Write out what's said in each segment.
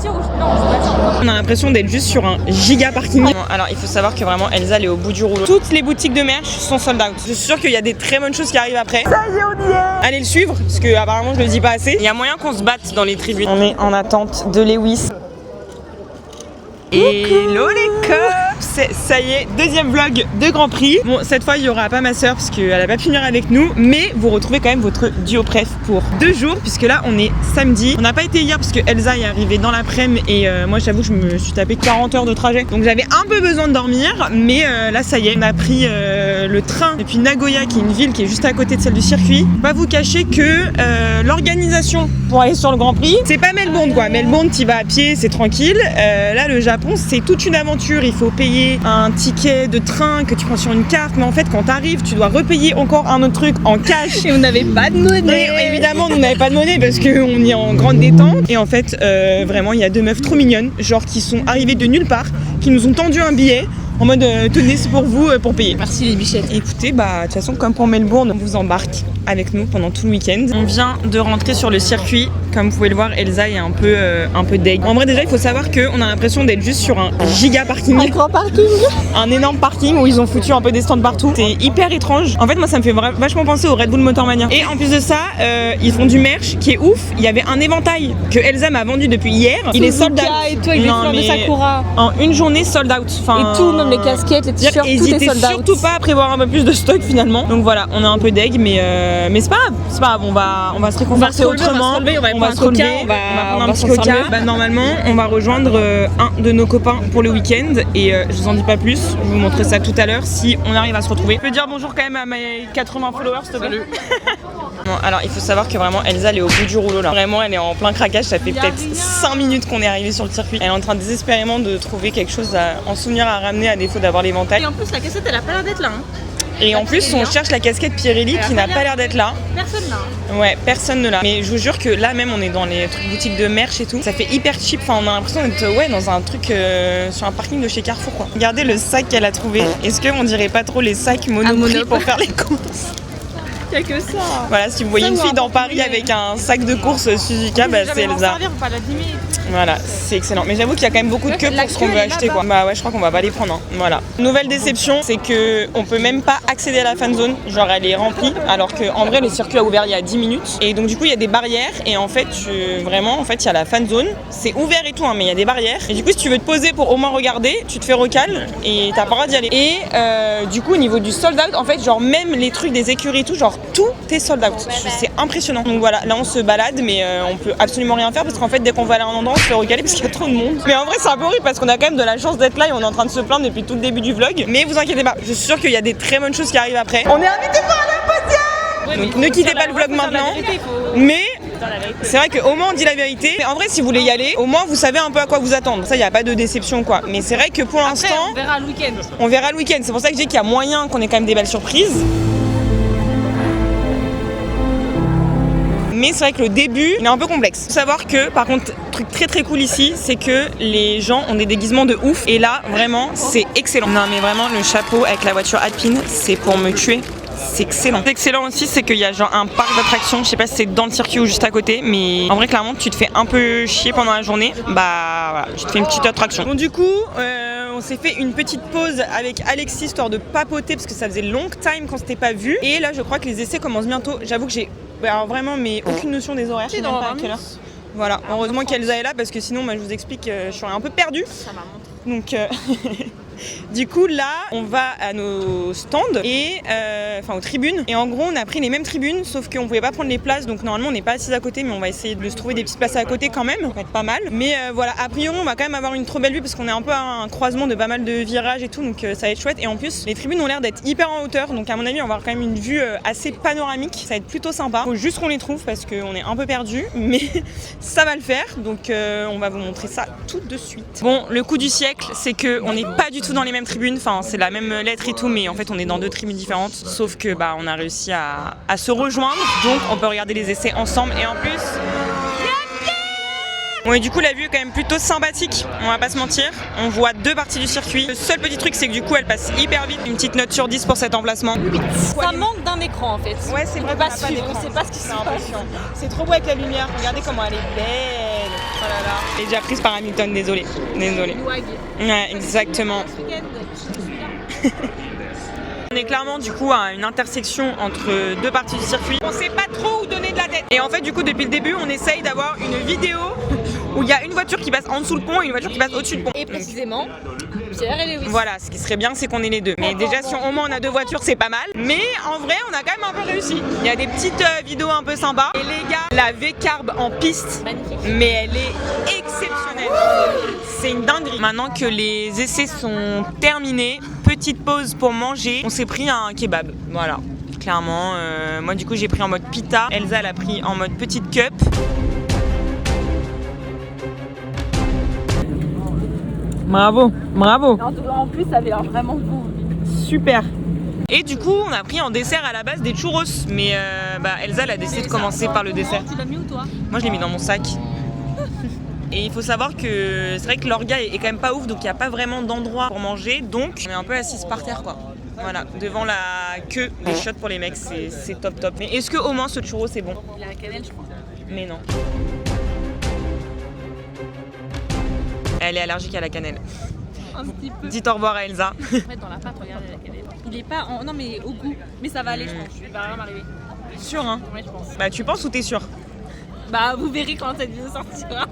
ici ou non, je dois attendre. On a l'impression d'être juste sur un giga parking. Alors il faut savoir que vraiment Elsa elle est au bout du rouleau. Toutes les boutiques de merch sont sold out. Je suis sûre qu'il y a des très bonnes choses qui arrivent après. Ça y est, on y est. Allez le suivre parce que apparemment je le dis pas assez. Il y a moyen qu'on se batte dans les tribunes. On est en attente de Lewis. Hello les cops! Ça y est, deuxième vlog de Grand Prix. Bon, cette fois il n'y aura pas ma soeur parce qu'elle a pas pu venir avec nous, mais vous retrouvez quand même votre duo préf pour 2 jours puisque là on est samedi. On n'a pas été hier parce que Elsa est arrivée dans l'après-midi et moi j'avoue je me suis tapé 40 heures de trajet, donc j'avais un peu besoin de dormir, mais là ça y est, on a pris le train depuis Nagoya qui est une ville qui est juste à côté de celle du circuit. Pas vous cacher que l'organisation pour aller sur le Grand Prix, c'est pas Melbourne quoi. Melbourne t'y vas à pied, c'est tranquille. Là le Japon c'est toute une aventure, il faut payer un ticket de train que tu prends sur une carte, mais en fait quand t'arrives tu dois repayer encore un autre truc en cash. Et on n'avait pas de monnaie. Et évidemment on n'avait pas de monnaie parce qu'on est en grande détente. Et en fait vraiment il y a 2 meufs trop mignonnes, genre qui sont arrivées de nulle part, qui nous ont tendu un billet en mode tenez c'est pour vous pour payer. Merci les bichettes. Écoutez, bah de toute façon comme pour Melbourne, on vous embarque avec nous pendant tout le week-end. On vient de rentrer sur le circuit, comme vous pouvez le voir, Elsa est un peu deg. En vrai déjà il faut savoir qu'on a l'impression d'être juste sur un giga parking. Un grand parking. Un énorme parking où ils ont foutu un peu des stands partout. C'est hyper étrange. En fait moi ça me fait vachement penser au Red Bull Motormania. Et en plus de ça, ils font du merch qui est ouf. Il y avait un éventail que Elsa m'a vendu depuis hier. Il est sold out. Et toi avec les fleurs de Sakura. En une journée sold out. Enfin, et tout, même les casquettes, les t-shirts, tout est n'hésitez sold out. surtout pas à prévoir un peu plus de stock finalement. Donc voilà, on est un peu deg, mais c'est pas grave. C'est pas grave, on va se réconforter autrement. On va prendre un petit coca. Bah, normalement, on va rejoindre un de nos copains pour le week-end et je vous en dis pas plus. Je vais vous montrer ça tout à l'heure si on arrive à se retrouver. Je peux dire bonjour quand même à mes 80 followers, s'il te plaît. Bon, alors il faut savoir que vraiment Elsa elle est au bout du rouleau là. Vraiment elle est en plein craquage, ça fait peut-être 5 minutes qu'on est arrivé sur le circuit. Elle est en train désespérément de trouver quelque chose en souvenir à ramener à défaut d'avoir l'éventail. Et en plus la cassette elle a pas l'air d'être là. Et en plus on cherche la casquette Pirelli qui n'a pas l'air d'être là. Personne là. Ouais, personne ne l'a. Mais je vous jure que là même on est dans les trucs boutiques de merch et tout. Ça fait hyper cheap, enfin on a l'impression d'être dans un truc sur un parking de chez Carrefour quoi. Regardez le sac qu'elle a trouvé. Est-ce qu'on dirait pas trop les sacs Monoprix pour faire les courses? Il y a que ça. Voilà, si vous voyez une fille dans Paris avec un sac de courses Suzuka, bah c'est Elsa. Voilà, c'est excellent. Mais j'avoue qu'il y a quand même beaucoup de queues pour ce qu'on veut acheter quoi. Bah ouais, je crois qu'on va pas les prendre. Hein. Voilà. Nouvelle déception, c'est que on peut même pas accéder à la fan zone. Genre elle est remplie, alors qu'en vrai le circuit a ouvert il y a 10 minutes. Et donc du coup il y a des barrières et en fait vraiment il y a la fan zone. C'est ouvert et tout, hein, mais il y a des barrières. Et du coup si tu veux te poser pour au moins regarder, tu te fais recal et t'as pas le droit d'y aller. Et du coup au niveau du sold out, en fait genre même les trucs des écuries et tout, genre tout est sold out. C'est impressionnant. Donc voilà, là on se balade mais on peut absolument rien faire parce qu'en fait dès qu'on va aller à un endroit on se fait recaler parce qu'il y a trop de monde. Mais en vrai c'est un peu horrible parce qu'on a quand même de la chance d'être là et on est en train de se plaindre depuis tout le début du vlog. Mais vous inquiétez pas, je suis sûre qu'il y a des très bonnes choses qui arrivent après. On est invité par la podium. Donc ne quittez pas le vlog maintenant. Mais c'est vrai qu'au moins on dit la vérité. Mais en vrai si vous voulez y aller, au moins vous savez un peu à quoi vous attendre. Ça y a pas de déception quoi. Mais c'est vrai que pour l'instant on verra le week-end. On verra le week-end. C'est pour ça que je dis qu'il y a moyen qu'on ait quand même des belles surprises. Mais c'est vrai que le début, il est un peu complexe. Faut savoir que, par contre, truc très très cool ici, c'est que les gens ont des déguisements de ouf. Et là, vraiment, c'est excellent. Non mais vraiment, le chapeau avec la voiture Alpine, c'est pour me tuer. C'est excellent. Excellent aussi, c'est qu'il y a genre un parc d'attractions. Je sais pas si c'est dans le circuit ou juste à côté, mais en vrai, clairement, tu te fais un peu chier pendant la journée. Bah voilà, tu te fais une petite attraction. Bon, du coup, on s'est fait une petite pause avec Alexis histoire de papoter parce que ça faisait long time qu'on s'était pas vu. Et là, je crois que les essais commencent bientôt. J'avoue que j'ai alors vraiment mais aucune notion des horaires. Je sais même pas à quelle heure. Voilà, heureusement qu'Elsa est là parce que sinon, je vous explique, je suis un peu perdue. Ça m'a montré. Donc du coup là on va à nos stands et aux tribunes et en gros on a pris les mêmes tribunes sauf qu'on pouvait pas prendre les places donc normalement on n'est pas assis à côté mais on va essayer de se trouver des petites places à côté quand même, ça va être pas mal. Mais voilà, a priori on va quand même avoir une trop belle vue parce qu'on est un peu à un croisement de pas mal de virages et tout donc ça va être chouette et en plus les tribunes ont l'air d'être hyper en hauteur donc à mon avis on va avoir quand même une vue assez panoramique, ça va être plutôt sympa. Faut juste qu'on les trouve parce qu'on est un peu perdu mais ça va le faire donc on va vous montrer ça tout de suite. Bon, le coup du siècle c'est que on n'est pas du tout dans les mêmes tribunes, enfin c'est la même lettre et tout mais en fait on est dans 2 tribunes différentes sauf que on a réussi à se rejoindre donc on peut regarder les essais ensemble et en plus bon et du coup la vue est quand même plutôt sympathique, on va pas se mentir, on voit 2 parties du circuit. Le seul petit truc c'est que du coup elle passe hyper vite, une petite note sur 10 pour cet emplacement. Ça manque d'un écran en fait. Ouais c'est vrai, on peut pas suivre, on sait pas ce qui se passe. C'est trop beau avec la lumière, regardez comment elle est belle. là là. Elle est déjà prise par Hamilton, désolé. Ouais, exactement. On est clairement du coup à une intersection entre deux parties du circuit. On sait pas trop où donner de la tête. Et en fait du coup depuis le début on essaye d'avoir une vidéo où il y a une voiture qui passe en dessous le pont et une voiture qui passe au-dessus du pont. Et précisément, Pierre et Lewis. Voilà, ce qui serait bien c'est qu'on ait les deux. Mais déjà si au moins on a deux voitures c'est pas mal. Mais en vrai on a quand même un peu réussi. Il y a des petites vidéos un peu sympas. Et les gars, la V-Carb en piste, magnifique. Mais elle est exceptionnelle. C'est une dinguerie. Maintenant que les essais sont terminés, petite pause pour manger. On s'est pris un kebab. Voilà. Clairement, moi du coup j'ai pris en mode pita. Elsa elle a pris en mode petite cup. Bravo, bravo. En plus, ça avait l'air vraiment beau. Super. Et du coup, on a pris en dessert à la base des churros. Mais Elsa elle a décidé de commencer par le dessert. Tu l'as mis où toi? Moi je l'ai mis dans mon sac. Et il faut savoir que c'est vrai que l'orga est quand même pas ouf, donc il n'y a pas vraiment d'endroit pour manger. Donc on est un peu assis par terre quoi. Voilà, devant la queue des shots pour les mecs, c'est top top. Mais est-ce que au moins ce churro c'est bon? Il a la cannelle je crois. Mais non. Elle est allergique à la cannelle. Un petit peu. Dites au revoir à Elsa. En fait dans la pâte, regardez la cannelle. Il est pas en... Non mais au goût. Mais ça va aller je pense, je vais pas rien m'arriver. Sûr hein? Ouais je pense. Bah tu penses ou t'es sûr? Bah vous verrez quand cette vidéo sortira.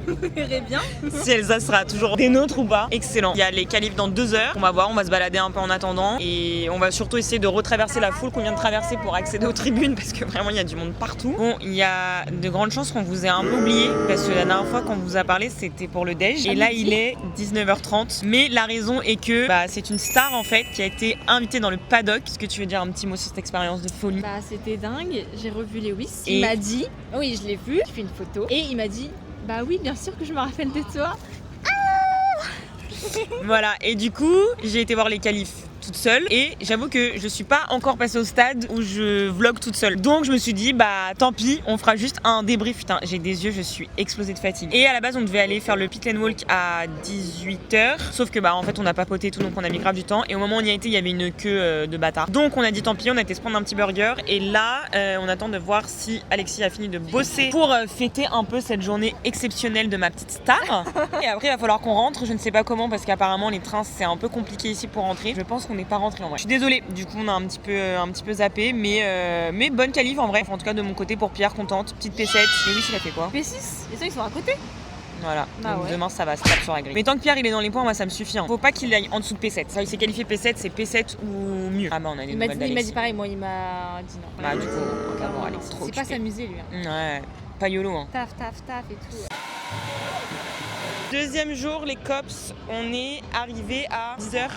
Vous verrez bien. Si Elsa sera toujours des nôtres ou pas. Excellent. Il y a les qualifs dans 2 heures. On va voir, on va se balader un peu en attendant. Et on va surtout essayer de retraverser la foule qu'on vient de traverser pour accéder aux tribunes parce que vraiment il y a du monde partout. Bon, il y a de grandes chances qu'on vous ait un peu oublié parce que la dernière fois qu'on vous a parlé c'était pour le déj. Et là il est 19h30. Mais la raison est que c'est une star en fait qui a été invitée dans le paddock. Est-ce que tu veux dire un petit mot sur cette expérience de folie? Bah c'était dingue. J'ai revu Lewis. Il m'a dit, oui je l'ai vu, j'ai fait une photo. Et il m'a dit, bah oui, bien sûr que je me rappelle de toi. Voilà, et du coup, j'ai été voir les qualifs toute seule et j'avoue que je suis pas encore passée au stade où je vlog toute seule. Donc je me suis dit tant pis, on fera juste un débrief. Putain, j'ai des yeux, je suis explosée de fatigue. Et à la base, on devait aller faire le pit and walk à 18h, sauf que en fait, on a papoté et tout, donc on a mis grave du temps et au moment où on y a été, il y avait une queue de bâtard. Donc on a dit tant pis, on a été se prendre un petit burger et là, on attend de voir si Alexis a fini de bosser pour fêter un peu cette journée exceptionnelle de ma petite star. Et après, il va falloir qu'on rentre, je ne sais pas comment parce qu'apparemment les trains c'est un peu compliqué ici pour rentrer. Je pense qu'on n'est pas rentré en vrai. Je suis désolée, du coup on a un petit peu zappé, mais bonne qualif en vrai. En tout cas de mon côté pour Pierre, contente. Petite P7. Et oui, il a fait quoi? P6, et ça ils sont à côté. Voilà, Bah donc ouais. demain ça va se taper sur la grille. Mais tant que Pierre il est dans les points, moi ça me suffit. Faut pas qu'il aille en dessous de P7. Ça il s'est qualifié P7, c'est P7 ou mieux. Ah on a des nouvelles Il m'a dit pareil, moi il m'a dit non. Bah du coup, on va voir Alex. Trop C'est pas occupé. s'amuser lui. Ouais, pas YOLO hein. Taf et tout. Deuxième jour, les cops, on est arrivé à 10h.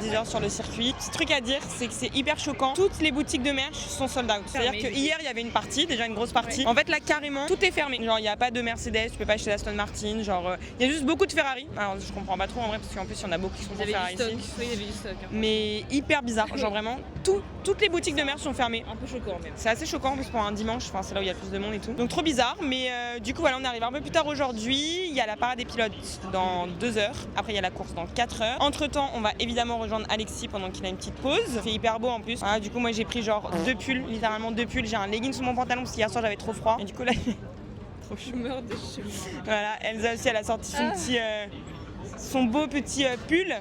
10h sur le circuit. Petit truc à dire, c'est que c'est hyper choquant. Toutes les boutiques de merch sont sold out. C'est-à-dire que hier, il y avait une partie, déjà une grosse partie. Ouais. En fait, là, carrément, tout est fermé. Genre, il n'y a pas de Mercedes, tu peux pas acheter d'Aston Martin. Genre, il y a juste beaucoup de Ferrari. Alors, je comprends pas trop en vrai, parce qu'en plus, il y en a beaucoup qui sont pour Ferrari ici. Il y avait du stock. Mais hyper bizarre. Genre, vraiment, toutes les boutiques de merch sont fermées. Un peu choquant même. C'est assez choquant, en plus, pour un dimanche. Enfin, c'est là où il y a le plus de monde et tout. Donc, trop bizarre. Mais du coup, voilà, on arrive un peu plus tard aujourd'hui. Il y a la parade des pilotes dans 2 heures. Après, il y a la course dans 4 heures. Entre temps, on va évidemment rejoindre Alexis pendant qu'il a une petite pause. C'est hyper beau en plus. Voilà, du coup, moi j'ai pris genre 2 pulls, littéralement 2 pulls. J'ai un legging sous mon pantalon parce qu'hier soir j'avais trop froid. Et du coup, là, trop chaud. Je meurs de chaud. Voilà, Elsa aussi, elle a sorti son beau petit pull.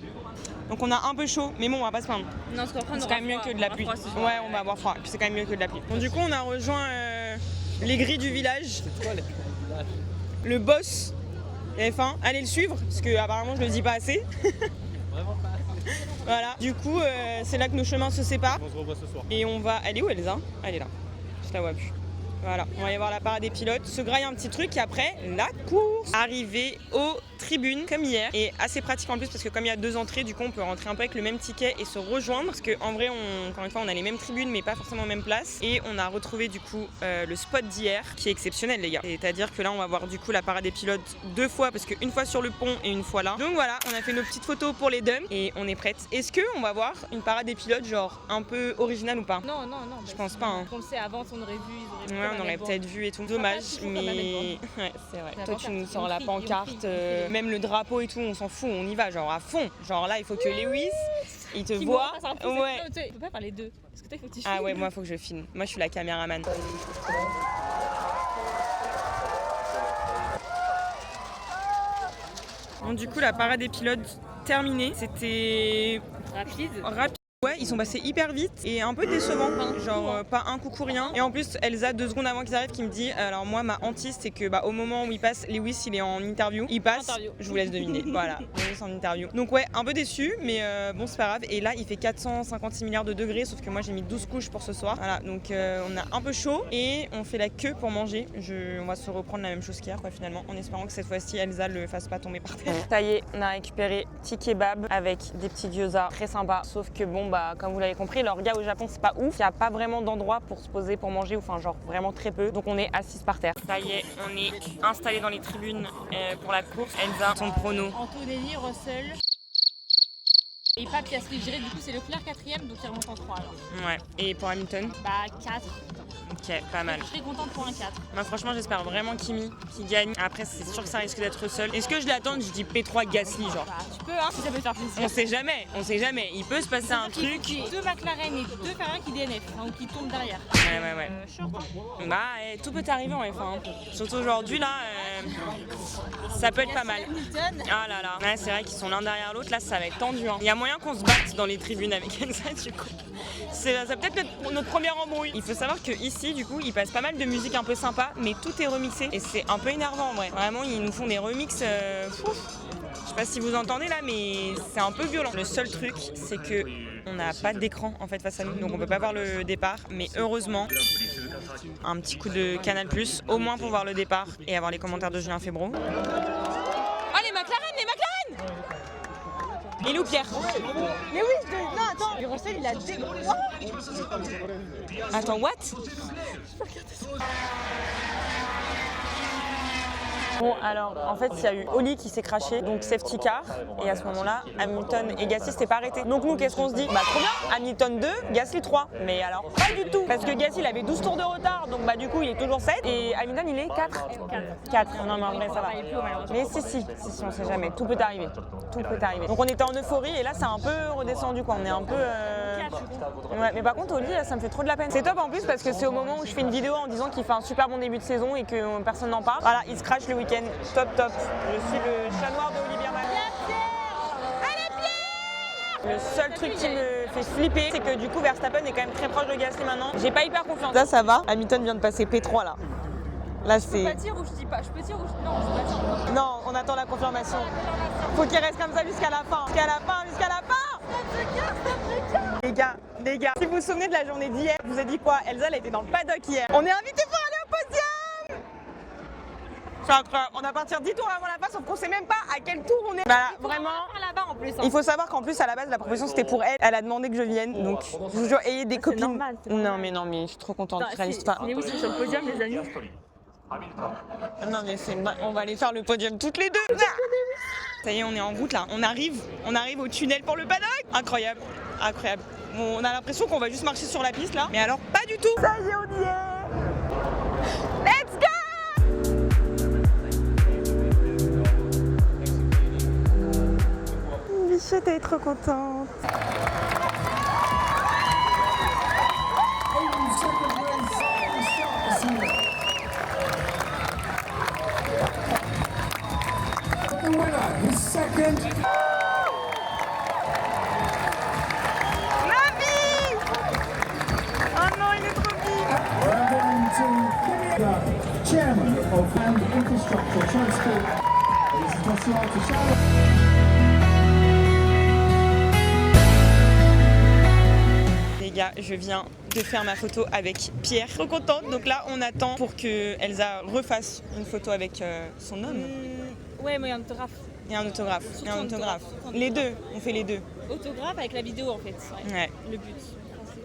Donc on a un peu chaud, mais bon, on va pas se plaindre. Non, c'est quand même mieux que de la pluie. Ouais, on va avoir froid. Puis c'est quand même mieux que de la pluie. Donc du coup, on a rejoint les grilles du village. C'est toi les grilles du village? Le boss F1, allez le suivre parce que apparemment je le dis pas assez. Vraiment pas assez. Voilà, du coup c'est là que nos chemins se séparent. On se revoit ce soir. Et on va. Elle est où Elsa? Elle est là. Je la vois plus. Voilà, on va aller voir la parade des pilotes, se grailler un petit truc et après la course. Arriver aux tribunes comme hier et assez pratique en plus parce que comme il y a 2 entrées, du coup on peut rentrer un peu avec le même ticket et se rejoindre parce qu'en vrai encore une fois on a les mêmes tribunes mais pas forcément aux mêmes places et on a retrouvé du coup le spot d'hier qui est exceptionnel les gars. C'est-à-dire que là on va voir du coup la parade des pilotes 2 fois parce qu'une fois sur le pont et une fois là. Donc voilà, on a fait nos petites photos pour les dumps et on est prête. Est-ce que on va voir une parade des pilotes genre un peu originale ou pas? Non. Je pense pas hein. On le sait avant, on aurait vu, Ouais, on aurait peut-être vu et tout. Dommage, mais ouais, c'est vrai. Toi, tu nous sors la pancarte, même le drapeau et tout, on s'en fout, on y va, genre à fond. Genre là, il faut que Lewis, il te voit. Ouais. Tu peux pas faire les deux. Parce que toi, il faut que tu Ah ouais, moi, il faut que je filme. Moi, je suis la caméraman. Bon, du coup, la parade des pilotes terminée. C'était Rapide. Ouais, ils sont passés hyper vite et un peu décevant, genre pas un coucou rien. Et en plus, Elsa, 2 secondes avant qu'ils arrivent, qui me dit, alors moi ma hantise c'est que au moment où il passe, Lewis il est en interview, il passe, je vous laisse deviner, voilà, Lewis en interview. Donc ouais, un peu déçu, mais bon c'est pas grave. Et là il fait 456 milliards de degrés, sauf que moi j'ai mis 12 couches pour ce soir. Voilà, donc on a un peu chaud et on fait la queue pour manger. On va se reprendre la même chose qu'hier quoi finalement, en espérant que cette fois-ci Elsa le fasse pas tomber par terre. Ça y est, on a récupéré petit kebab avec des petits gyoza très sympas, sauf que bon comme vous l'avez compris, l'orga au Japon c'est pas ouf, il n'y a pas vraiment d'endroit pour se poser pour manger, enfin genre vraiment très peu, donc on est assis par terre. Ça y est, on est installé dans les tribunes pour la course. Elsa, son prono. Antonelli, Russell et pas Piastri, je dirais du coup c'est Leclerc 4ème, donc il remonte en 3 alors. Ouais, et pour Hamilton? 4. Ok, pas mal. Je serais contente pour un 4. Moi franchement j'espère vraiment Kimi qui gagne. Après c'est sûr que ça risque d'être seul. Est-ce que je l'attends? Je dis P3 Gasly genre. Tu peux si ça peut te faire plaisir. On sait jamais. Il peut se passer un truc. 2 McLaren et 2 Ferrari qui DNF, ou qui tombent derrière. Ouais. Tout peut arriver en F1. Surtout aujourd'hui là, ça peut être pas mal. Ah là là. Ouais, c'est vrai qu'ils sont l'un derrière l'autre, là ça va être tendu. Il y a moyen qu'on se batte dans les tribunes avec Elsa du coup. Ça peut être notre première embrouille. Il faut savoir que ici du coup ils passent pas mal de musique un peu sympa, mais tout est remixé et c'est un peu énervant en vrai. Vraiment ils nous font des remixes. Je sais pas si vous entendez là, mais c'est un peu violent. Le seul truc, c'est que on n'a pas d'écran en fait face à nous, donc on peut pas voir le départ. Mais heureusement, un petit coup de Canal+, au moins pour voir le départ et avoir les commentaires de Julien Febvreau. Oh les McLaren Et où Pierre? Mais oui, non attends, le Russell il a Attends, what? Bon alors en fait il y a eu Oli qui s'est craché, donc safety car, et à ce moment là Hamilton et Gasly s'étaient pas arrêtés. Donc nous qu'est-ce qu'on se dit? Trop bien, Hamilton 2, Gasly 3. Mais alors pas du tout, parce que Gasly il avait 12 tours de retard, donc du coup il est toujours 7 et Hamilton il est 4. Non mais en vrai ça va. Mais si on sait jamais, tout peut arriver. Donc on était en euphorie et là c'est un peu redescendu quoi, on est un peu... Ouais, mais par contre Oli ça me fait trop de la peine. C'est top en plus parce que c'est au moment où je fais une vidéo en disant qu'il fait un super bon début de saison et que personne n'en parle. Voilà, il se crache le week-end. Top. Je suis le chat noir de Olivier Biermann. Le seul truc qui me fait flipper, c'est que du coup Verstappen est quand même très proche de Gasly maintenant. J'ai pas hyper confiance. Ça va. Hamilton vient de passer P3 là. Là c'est... Je peux pas dire ou je dis pas. Je peux dire ou je... Non, je peux pas dire. Non, on attend la confirmation. Faut qu'il reste comme ça jusqu'à la fin. Les gars, si vous vous souvenez de la journée d'hier, je vous ai dit quoi? Elsa elle était dans le paddock hier. On est invité pour aller au podium. C'est incroyable. On va partir 10 tours avant la fin, sauf qu'on sait même pas à quel tour on est. Vraiment. Là-bas en plus. Il faut savoir qu'en plus à la base la proposition c'était pour elle. Elle a demandé que je vienne, donc je vous jure, ayez des copines. Normal, non mais je suis trop contente. Mais oui, c'est sur le podium les amis. Non mais on va aller faire le podium toutes les deux. Ça y est, on est en route là. On arrive au tunnel pour le paddock. Incroyable. Bon, on a l'impression qu'on va juste marcher sur la piste là, mais alors pas du tout. Ça y est, on y est. Let's go. Bichette est trop contente. Chairman of Land Infrastructure Transport. Les gars, je viens de faire ma photo avec Pierre. Trop contente. Donc là, on attend pour que Elsa refasse une photo avec son homme. Ouais, mais un autographe. Et un autographe. Les deux, on fait les deux. Autographe avec la vidéo en fait. Ouais. Le but.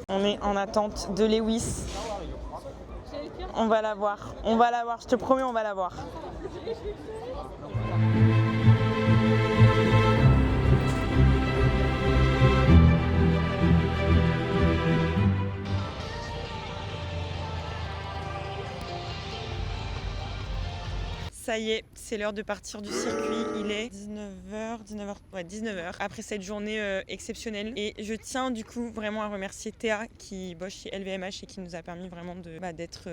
On est en attente de Lewis. On va la voir, je te promets, on va la voir. Ça y est, c'est l'heure de partir du circuit. Il est 19h. Après cette journée exceptionnelle. Et je tiens du coup vraiment à remercier Théa qui bosse chez LVMH et qui nous a permis vraiment d'être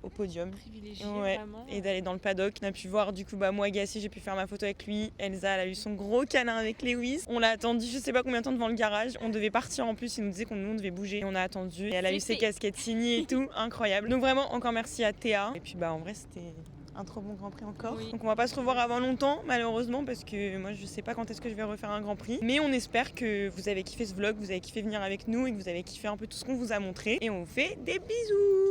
au podium. Privilégié, vraiment. Et d'aller dans le paddock. On a pu voir du coup moi Gassi, j'ai pu faire ma photo avec lui. Elsa, elle a eu son gros câlin avec Lewis. On l'a attendu je sais pas combien de temps devant le garage. On devait partir en plus, il nous disait qu'on devait bouger. Et on a attendu. Et elle a eu ses casquettes signées et tout. Incroyable. Donc vraiment encore merci à Théa. Et puis en vrai c'était un trop bon Grand Prix encore. Oui. Donc on va pas se revoir avant longtemps malheureusement parce que moi je sais pas quand est-ce que je vais refaire un Grand Prix. Mais on espère que vous avez kiffé ce vlog, vous avez kiffé venir avec nous et que vous avez kiffé un peu tout ce qu'on vous a montré. Et on vous fait des bisous.